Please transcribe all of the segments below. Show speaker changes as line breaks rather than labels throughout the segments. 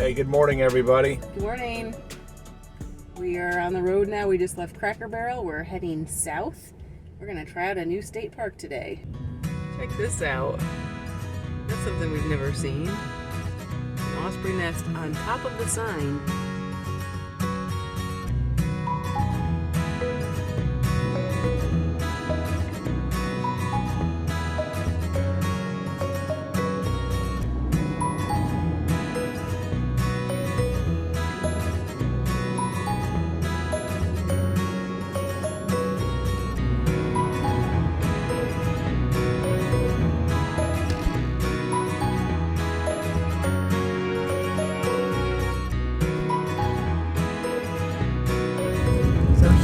Hey, good morning, everybody.
Good morning. We are on the road now. We just left Cracker Barrel. We're heading south. We're going to try out a new state park today. Check this out. That's something we've never seen. An osprey nest on top of the sign.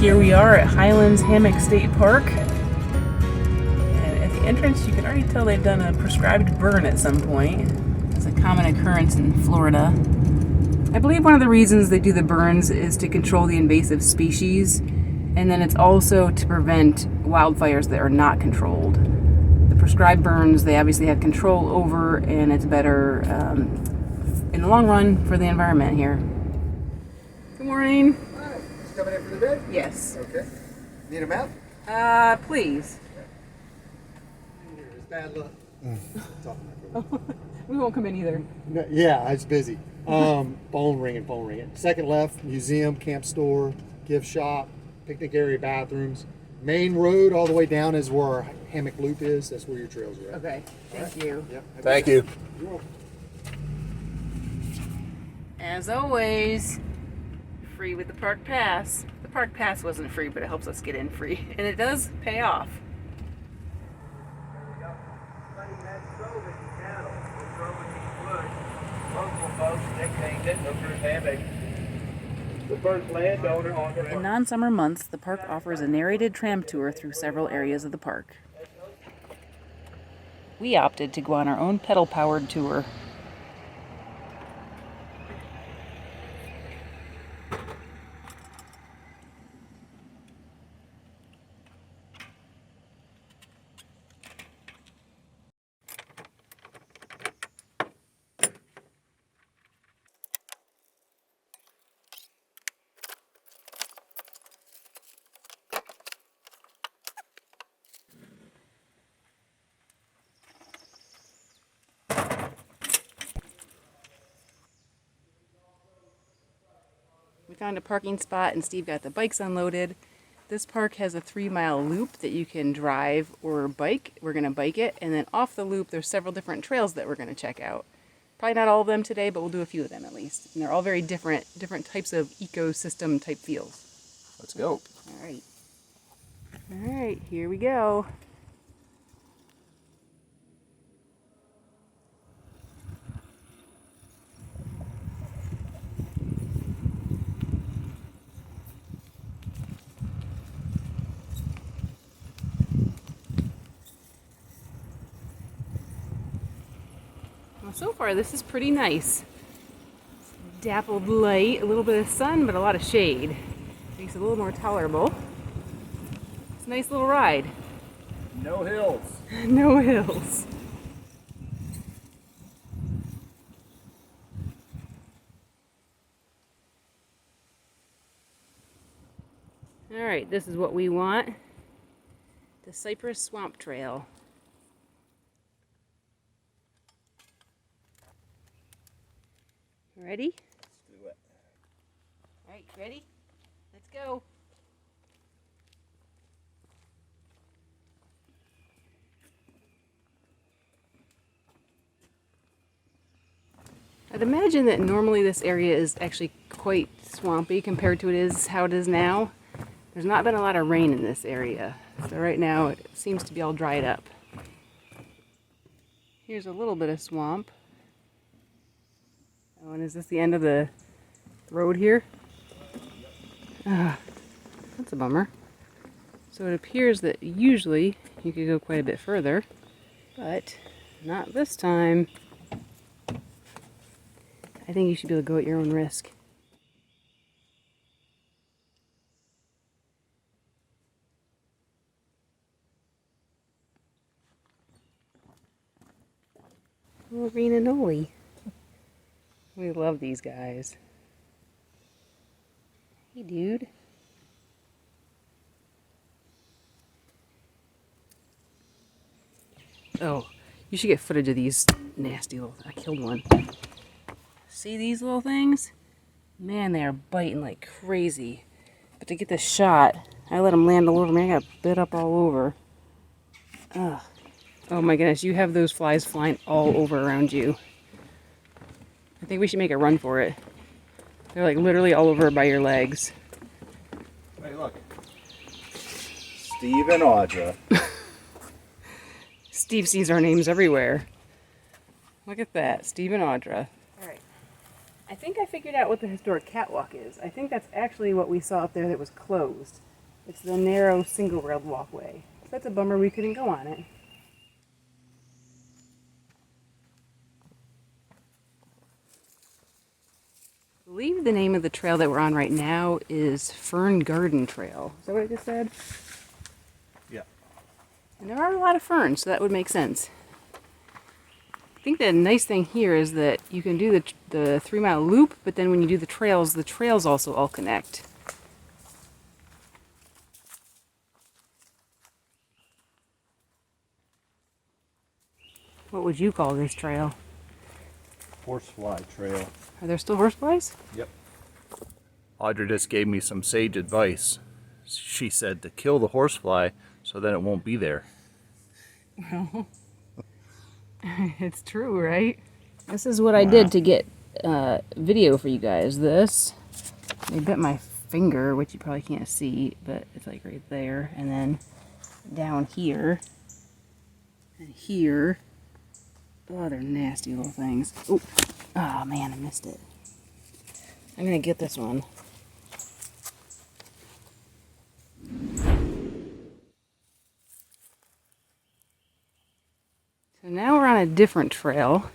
Here we are at Highlands Hammock State Park, and at the entrance you can already tell they've done a prescribed burn at some point. It's a common occurrence in Florida. I believe one of the reasons they do the burns is to control the invasive species, and then it's also to prevent wildfires that are not controlled. The prescribed burns they obviously have control over, and it's better in the long run for the environment here. Good morning.
Coming in for the bid?
Yes.
Okay. Need a map?
Please.
It's bad luck.
We won't come in either.
No, yeah, it's busy. Phone ringing. Second left, museum, camp store, gift shop, picnic area, bathrooms. Main road all the way down is where our hammock loop is. That's where your trails are at.
Okay. Thank you.
Yep.
Thank you.
You're welcome.
As always, free with the park pass. The park pass wasn't free, but it helps us get in free, and it does pay off. In non-summer months, the park offers a narrated tram tour through several areas of the park. We opted to go on our own pedal-powered tour. We found a parking spot and Steve got the bikes unloaded. This park has a 3-mile loop that you can drive or bike. We're going to bike it, and then off the loop there's several different trails that we're going to check out. Probably not all of them today, but we'll do a few of them at least. And they're all very different types of ecosystem type feels.
Let's go.
All right, here we go. Well, so far this is pretty nice. Dappled light, a little bit of sun, but a lot of shade. Makes it a little more tolerable. It's a nice little ride.
No hills.
No hills. All right, this is what we want. The Cypress Swamp Trail. Ready?
Let's do it.
All right, ready? Let's go. I'd imagine that normally this area is actually quite swampy compared to how it is now. There's not been a lot of rain in this area, so right now it seems to be all dried up. Here's a little bit of swamp. Oh, and is this the end of the road here? That's a bummer. So it appears that usually you could go quite a bit further, but not this time. I think you should be able to go at your own risk. Oh, Rena Noli. We love these guys. Hey, dude. Oh, you should get footage of these nasty little... I killed one. See these little things? Man, they are biting like crazy. But to get this shot, I let them land all over me. I got bit up all over. Ugh. Oh my goodness, you have those flies flying all over around you. I think we should make a run for it. They're like literally all over by your legs.
Hey, look. Steve and Audra.
Steve sees our names everywhere. Look at that, Steve and Audra. All right. I think I figured out what the historic catwalk is. I think that's actually what we saw up there that was closed. It's the narrow single-railed walkway. So that's a bummer we couldn't go on it. I believe the name of the trail that we're on right now is Fern Garden Trail. Is that what I just said?
Yeah.
And there are a lot of ferns, so that would make sense. I think the nice thing here is that you can do the 3-mile loop, but then when you do the trails also all connect. What would you call this trail?
Horsefly trail.
Are there still horseflies?
Yep. Audra just gave me some sage advice. She said to kill the horsefly so then it won't be there.
Well, it's true, right? This is what I did to get video for you guys. They bit my finger, which you probably can't see, but it's like right there. And then down here and here. Oh, they're nasty little things. Oh, man, I missed it. I'm gonna get this one. So now we're on a different trail.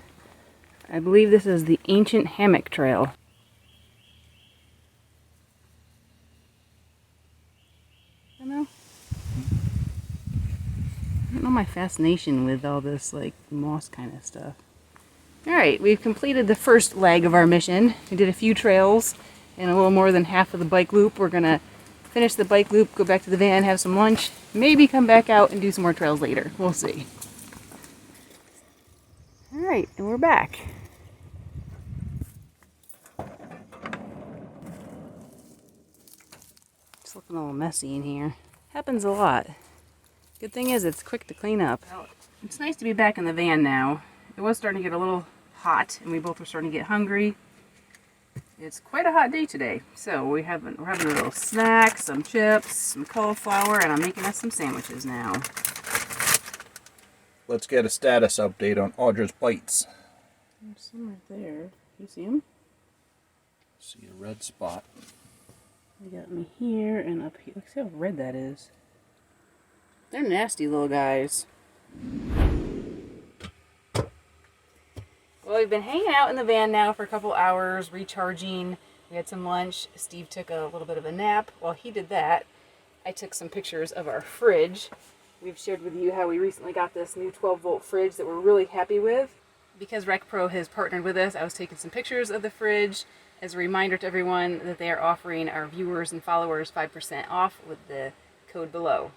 I believe this is the Ancient Hammock Trail. I don't know my fascination with all this like moss kind of stuff. Alright, we've completed the first leg of our mission. We did a few trails and a little more than half of the bike loop. We're gonna finish the bike loop, go back to the van, have some lunch, maybe come back out and do some more trails later. We'll see. Alright, and we're back. It's looking a little messy in here. Happens a lot. Good thing is it's quick to clean up. It's nice to be back in the van now. It was starting to get a little hot and we both were starting to get hungry. It's quite a hot day today. So we're having a little snack, some chips, some cauliflower, and I'm making us some sandwiches now.
Let's get a status update on Audra's bites.
There's some right there. You see them?
See a red spot.
They got me here and up here. Look, see how red that is. They're nasty little guys. Well, we've been hanging out in the van now for a couple hours, recharging. We had some lunch. Steve took a little bit of a nap. While he did that, I took some pictures of our fridge. We've shared with you how we recently got this new 12-volt fridge that we're really happy with. Because RecPro has partnered with us, I was taking some pictures of the fridge as a reminder to everyone that they are offering our viewers and followers 5% off with the code below.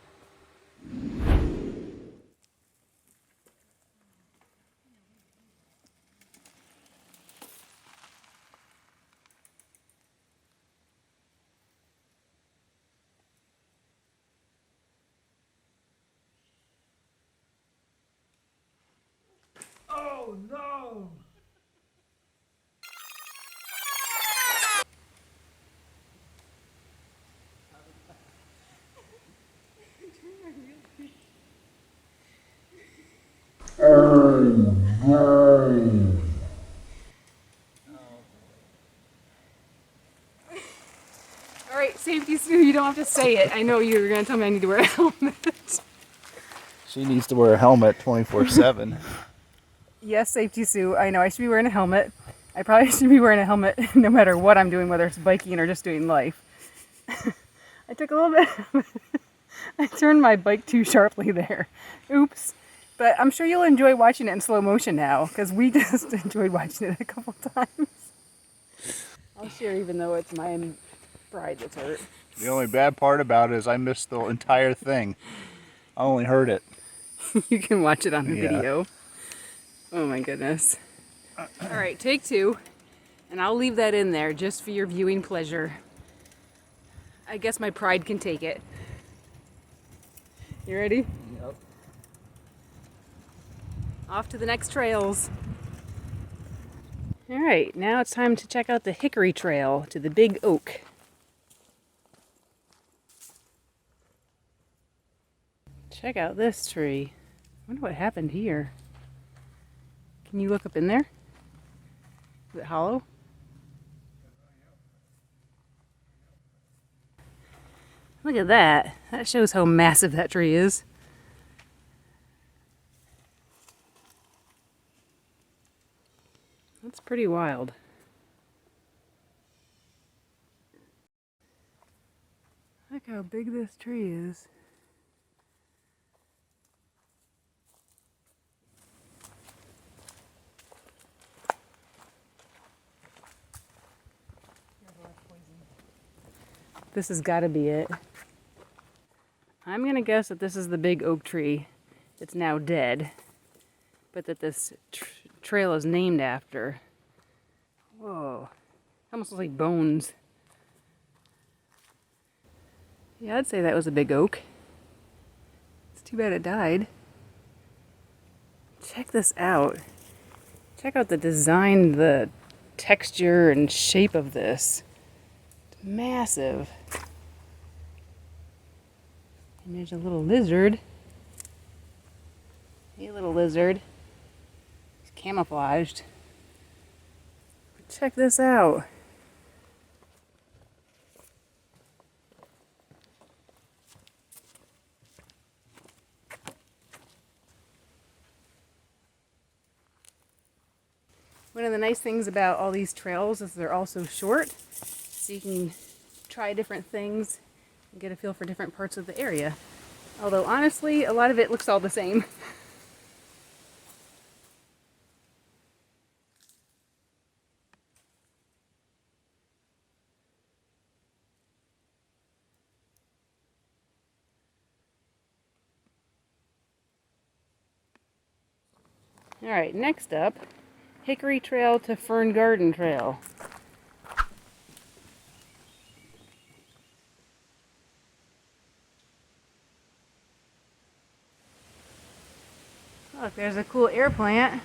Oh no!
Alright, Safety Sue, you don't have to say it. I know you were going to tell me I need to wear a helmet.
She needs to wear a helmet 24/7.
Yes, Safety Sue, I know I should be wearing a helmet. I probably should be wearing a helmet no matter what I'm doing, whether it's biking or just doing life. I took a little bit... I turned my bike too sharply there. Oops. But I'm sure you'll enjoy watching it in slow motion now, because we just enjoyed watching it a couple times. I'll share even though it's my pride that's hurt.
The only bad part about it is I missed the entire thing. I only heard it.
You can watch it on the
Yeah.
video. Oh my goodness. All right, take 2. And I'll leave that in there just for your viewing pleasure. I guess my pride can take it. You ready?
Yep.
Off to the next trails. All right, now it's time to check out the Hickory Trail to the Big Oak. Check out this tree. I wonder what happened here. Can you look up in there? Is it hollow? Look at that. That shows how massive that tree is. That's pretty wild. Look how big this tree is. This has got to be it. I'm going to guess that this is the big oak tree. It's now dead, but that this trail is named after. Whoa. Almost looks like bones. Yeah, I'd say that was a big oak. It's too bad it died. Check this out. Check out the design, the texture and shape of this. It's massive. And there's a little lizard. Hey, little lizard. He's camouflaged. Check this out. One of the nice things about all these trails is they're also short, so you can try different things and get a feel for different parts of the area. Although honestly, a lot of it looks all the same. All right, next up, Hickory Trail to Fern Garden Trail. Look, there's a cool air plant.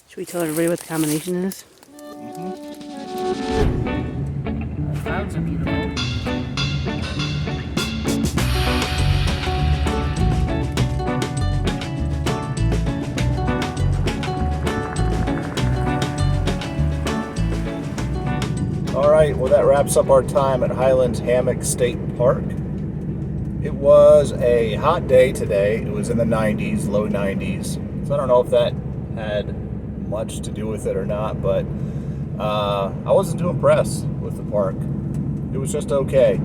Should we tell everybody what the combination is? The clouds are beautiful.
All right, well, that wraps up our time at Highlands Hammock State Park. It was a hot day today. It was in the 90s, low 90s. So I don't know if that had much to do with it or not, but I wasn't too impressed with the park. It was just okay.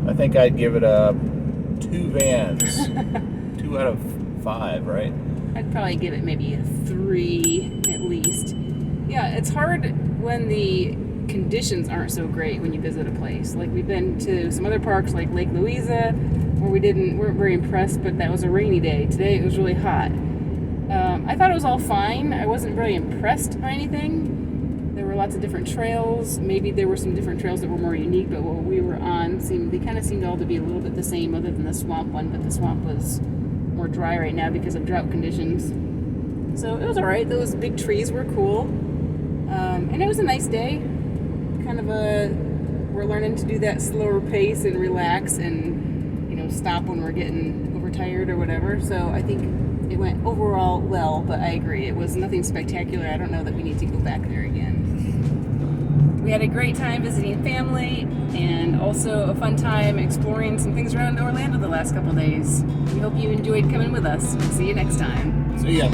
I think I'd give it a 2 vans. 2 out of 5, right?
I'd probably give it maybe a 3 at least. Yeah, it's hard when the conditions aren't so great when you visit a place. Like we've been to some other parks like Lake Louisa where weren't very impressed, but that was a rainy day. Today it was really hot. I thought it was all fine. I wasn't really impressed by anything. There were lots of different trails. Maybe there were some different trails that were more unique, but what we were on they kind of seemed all to be a little bit the same other than the swamp one, but the swamp was more dry right now because of drought conditions. So it was alright. Those big trees were cool. And it was a nice day. We're learning to do that slower pace and relax and, stop when we're getting overtired or whatever. So I think it went overall well, but I agree. It was nothing spectacular. I don't know that we need to go back there again. We had a great time visiting family and also a fun time exploring some things around Orlando the last couple days. We hope you enjoyed coming with us. See you next time.
See ya.